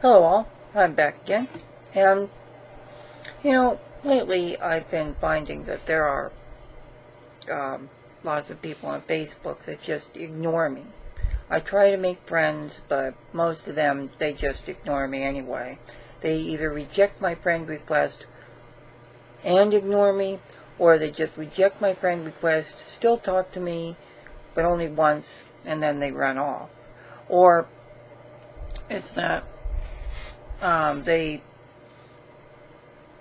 Hello all, I'm back again, and lately I've been finding that there are lots of people on Facebook that just ignore me. I try to make friends, but most of them, they just ignore me anyway. They either reject my friend request and ignore me, or they just reject my friend request, still talk to me, but only once, and then they run off. Or it's that they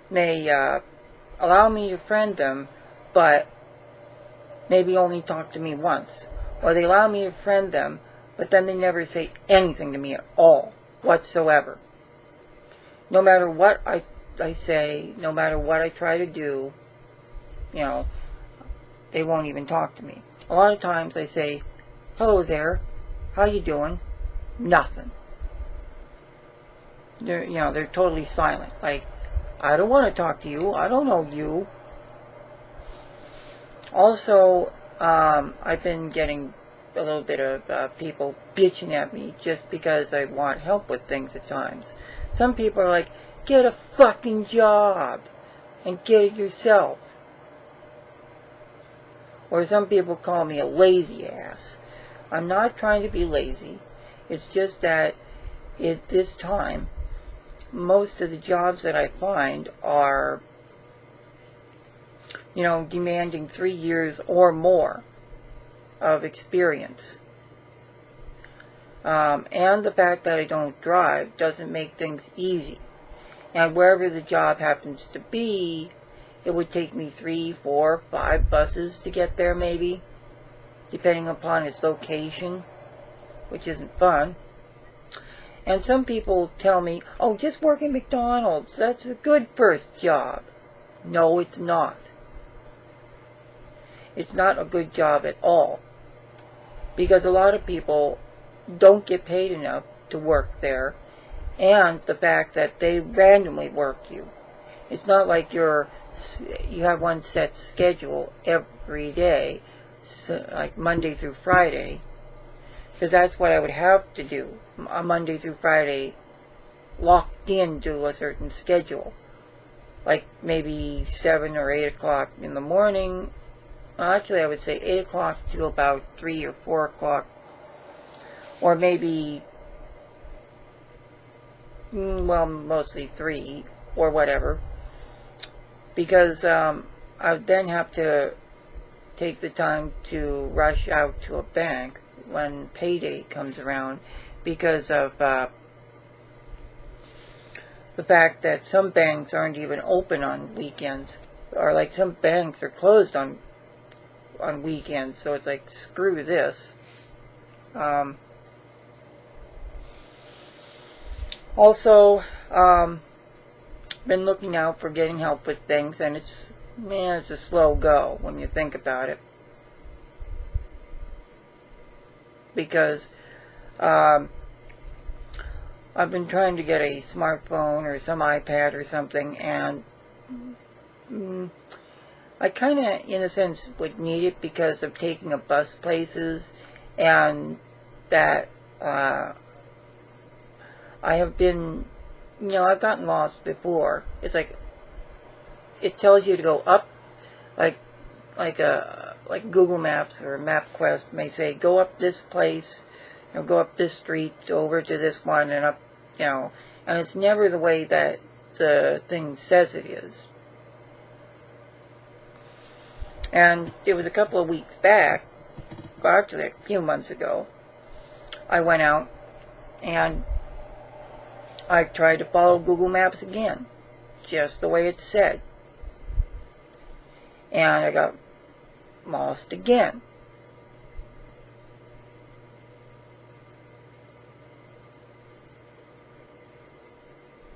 may allow me to friend them, but maybe only talk to me once. Or they allow me to friend them, but then they never say anything to me at all, whatsoever. No matter what I say, no matter what I try to do, they won't even talk to me. A lot of times I say, "Hello there, how you doing?" Nothing. They're totally silent. Like, I don't want to talk to you. I don't know you. Also, I've been getting a little bit of people bitching at me just because I want help with things at times. Some people are like, "Get a fucking job and get it yourself." Or some people call me a lazy ass. I'm not trying to be lazy. It's just that at this time, most of the jobs that I find are, demanding 3 years or more of experience. And the fact that I don't drive doesn't make things easy. And wherever the job happens to be, it would take me 3, 4, 5 buses to get there maybe, depending upon its location, which isn't fun. And some people tell me, "Oh, just work at McDonald's, that's a good first job." No, it's not. It's not a good job at all. Because a lot of people don't get paid enough to work there, and the fact that they randomly work you. It's not like you have one set schedule every day, like Monday through Friday, because that's what I would have to do, a Monday through Friday, locked into a certain schedule, like maybe 7 or 8 o'clock in the morning. Actually, I would say 8 o'clock to about 3 or 4 o'clock, or maybe, mostly 3 or whatever, because I would then have to take the time to rush out to a bank when payday comes around, because of the fact that some banks aren't even open on weekends, or like some banks are closed on weekends, so it's like, screw this. Also, been looking out for getting help with things, and it's a slow go when you think about it. Because I've been trying to get a smartphone or some iPad or something, and I kind of, in a sense, would need it because of taking a bus places, and that I have been, I've gotten lost before. It's like, it tells you to go up, like Google Maps or MapQuest may say, go up this place, go up this street, over to this one, and up, and it's never the way that the thing says it is. And it was a couple of weeks back, actually a few months ago, I went out and I tried to follow Google Maps again, just the way it said. And I got lost again.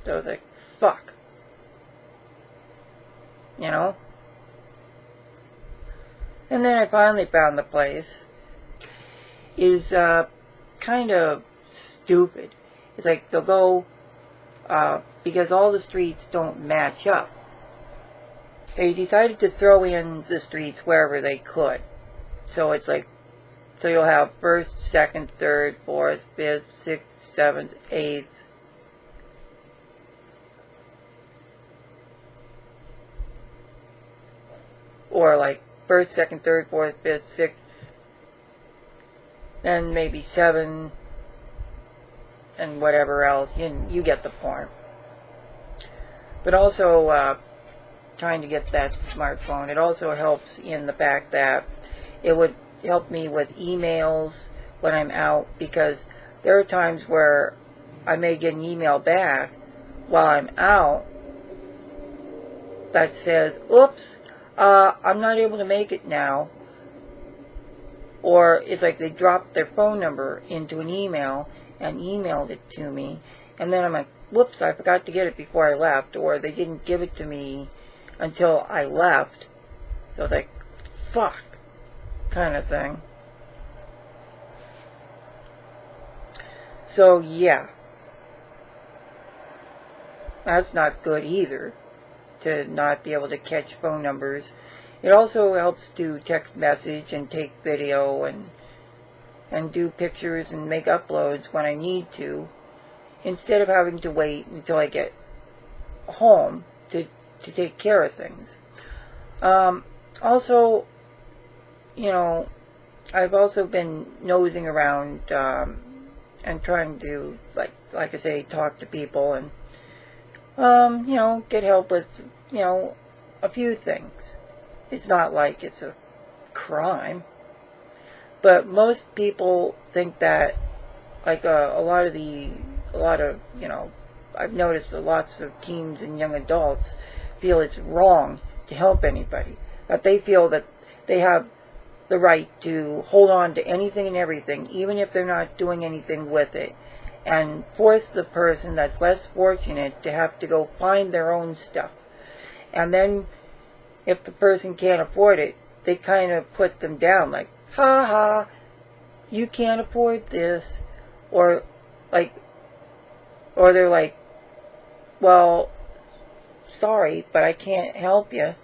So I was like, fuck. And then I finally found the place. Is kind of stupid. It's like they'll go, because all the streets don't match up. They decided to throw in the streets wherever they could. So it's like, so you'll have 1st, 2nd, 3rd, 4th, 5th, 6th, 7th, 8th, or like first, second, third, fourth, fifth, sixth, and maybe 7, and whatever else. You get the point. But also, trying to get that smartphone, it also helps in the fact that it would help me with emails when I'm out, because there are times where I may get an email back while I'm out that says, oops, I'm not able to make it now. Or it's like they dropped their phone number into an email and emailed it to me, and then I'm like, whoops, I forgot to get it before I left, or they didn't give it to me until I left. So it's like, fuck, kind of thing. So yeah, that's not good either, to not be able to catch phone numbers. It also helps to text message and take video and do pictures and make uploads when I need to, instead of having to wait until I get home to take care of things. Also, I've also been nosing around and trying to, like I say, talk to people and, get help with, a few things. It's not like it's a crime. But most people think that, like, a lot of, I've noticed that lots of teens and young adults feel it's wrong to help anybody. That they feel that they have the right to hold on to anything and everything, even if they're not doing anything with it, and force the person that's less fortunate to have to go find their own stuff. And then, if the person can't afford it, they kind of put them down, like, ha ha, you can't afford this. Or they're like, well, sorry, but I can't help you.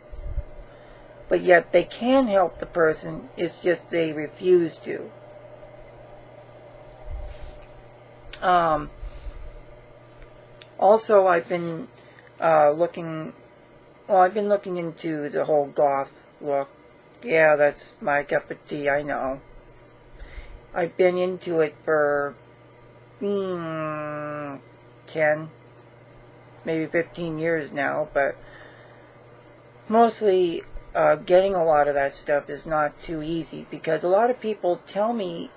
But yet they can help the person, it's just they refuse to. Also, I've been looking into the whole goth look. Yeah, that's my cup of tea, I know. I've been into it for 10, maybe 15 years now, but mostly getting a lot of that stuff is not too easy, because a lot of people tell me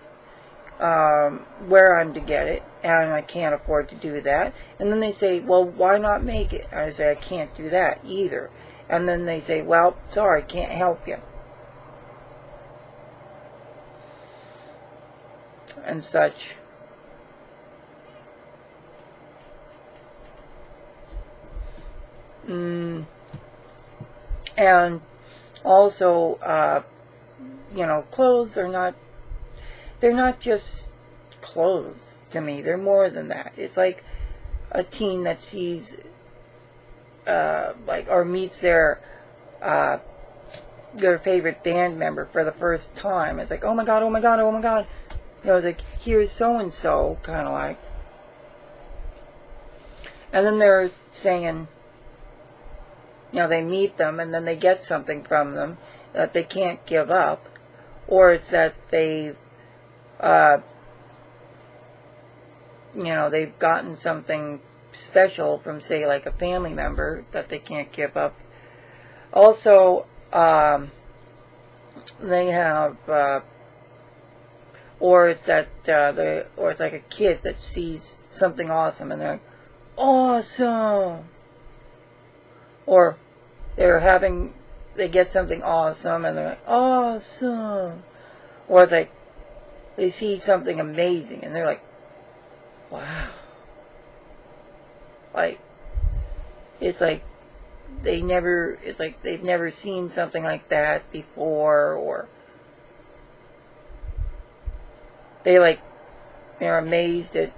where I'm to get it, and I can't afford to do that. And then they say, well, why not make it? I say, I can't do that either. And then they say, well, sorry, can't help you. And such. And also, clothes are not, they're not just clothes to me. They're more than that. It's like a teen that sees, or meets their favorite band member for the first time. It's like, oh my god, oh my god, oh my god. It's like, here's so-and-so, kind of like. And then they're saying, they meet them and then they get something from them that they can't give up. Or it's that they've gotten something special from, say, like a family member that they can't give up. Also, they have, or it's that, or it's like a kid that sees something awesome and they're like, awesome! Or they get something awesome and they're like, awesome! Or it's like, they see something amazing and they're like, wow. Like, it's like they've never seen something like that before, or they're amazed at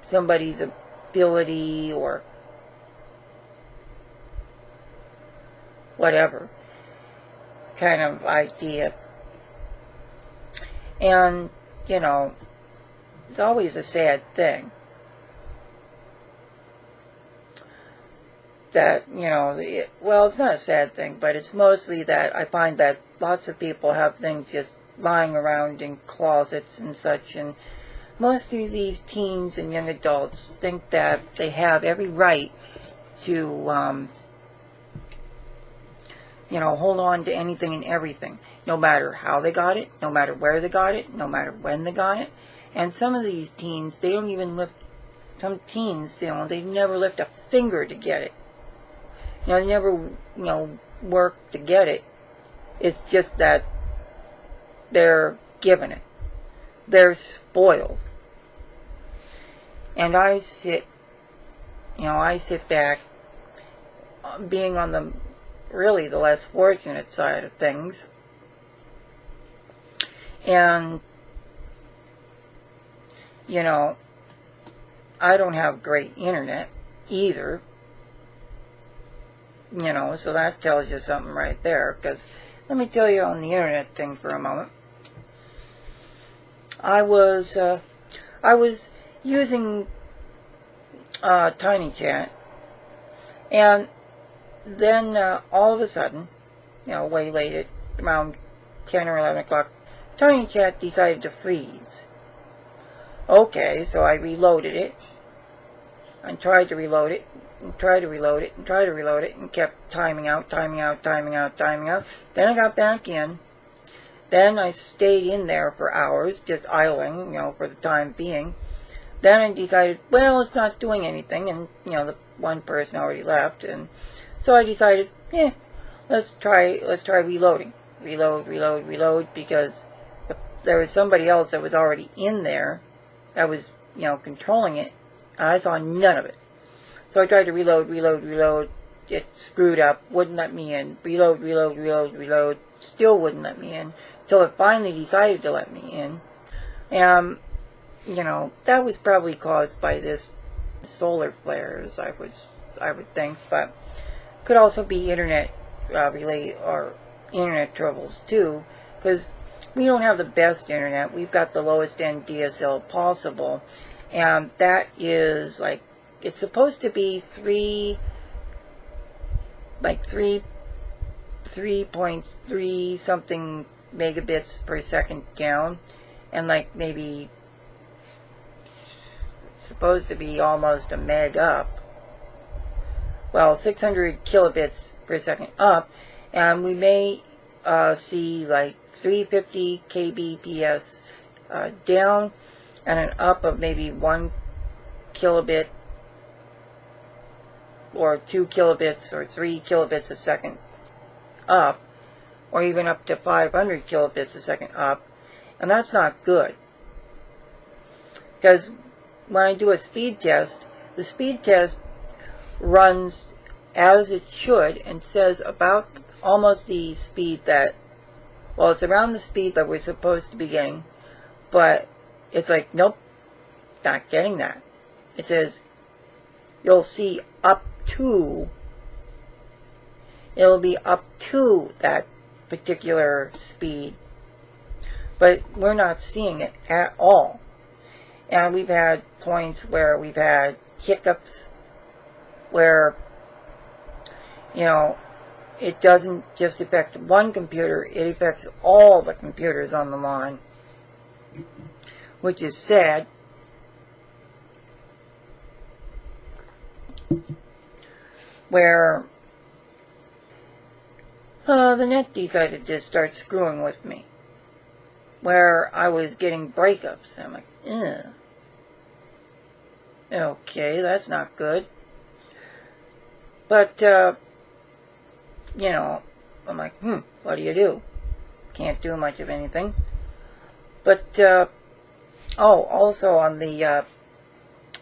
somebody's ability or whatever kind of idea. And, it's always a sad thing that, well, it's not a sad thing, but it's mostly that I find that lots of people have things just lying around in closets and such, and most of these teens and young adults think that they have every right to, hold on to anything and everything, no matter how they got it, no matter where they got it, no matter when they got it. And some of these teens, they don't even lift, some teens, they never lift a finger to get it. They never, work to get it. It's just that they're given it. They're spoiled. And I sit back, being on the less fortunate side of things. And, I don't have great internet either. So that tells you something right there. Because, let me tell you on the internet thing for a moment. I was using Tiny Chat, and then all of a sudden, way late at around 10 or 11 o'clock, Tiny Chat decided to freeze. Okay, so I reloaded it, and tried to reload it, and tried to reload it, and tried to reload it, and kept timing out. Then I got back in. Then I stayed in there for hours, just idling, for the time being. Then I decided, well, it's not doing anything, and, the one person already left, and so I decided, let's try reloading. Reload, because if there was somebody else that was already in there that was, controlling it, and I saw none of it. So I tried to reload. It screwed up, wouldn't let me in. Reload, still wouldn't let me in. Till it finally decided to let me in. And, that was probably caused by this solar flares, I would think, but could also be internet or internet troubles too, because we don't have the best internet. We've got the lowest end DSL possible, and that is it's supposed to be 3.3 something megabits per second down, and maybe supposed to be almost a meg up. Well, 600 kilobits per second up, and we may see 350 kbps down, and an up of maybe 1 kilobit or 2 kilobits or 3 kilobits a second up, or even up to 500 kilobits a second up, and that's not good. Because when I do a speed test, the speed test runs as it should and says about almost the speed that, well, it's around the speed that we're supposed to be getting, but it's nope, not getting that. It says you'll see it'll be up to that particular speed, but we're not seeing it at all. And we've had points where we've had hiccups where, it doesn't just affect one computer, it affects all the computers on the line, which is sad. Where the net decided to start screwing with me, where I was getting breakups. I'm like, ugh. Okay, that's not good. But, I'm like, what do you do? Can't do much of anything. But, also on the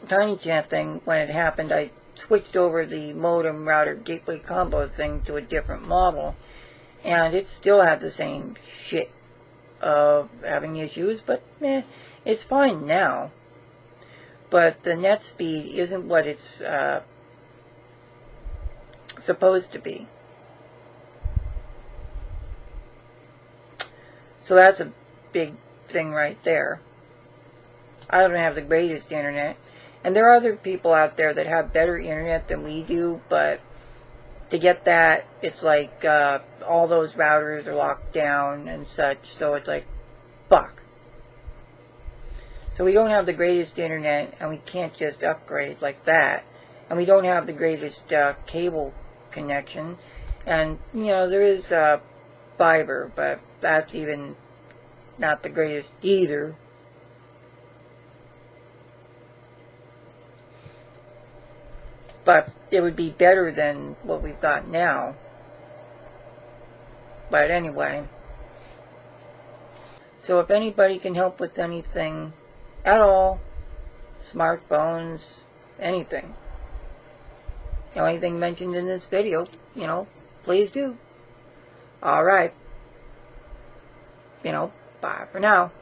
Tiny Chat thing, when it happened, I switched over the modem router gateway combo thing to a different model, and it still had the same shit of having issues, but it's fine now. But the net speed isn't what it's supposed to be. So that's a big thing right there. I don't have the greatest internet, and there are other people out there that have better internet than we do, but to get that, it's like all those routers are locked down and such, so it's like, fuck. So we don't have the greatest internet, and we can't just upgrade like that. And we don't have the greatest cable connection. And, you know, there is fiber, but that's even not the greatest either. But it would be better than what we've got now. But anyway. So if anybody can help with anything at all, smartphones, anything, you know, anything mentioned in this video, you know, please do. Alright. You know, bye for now.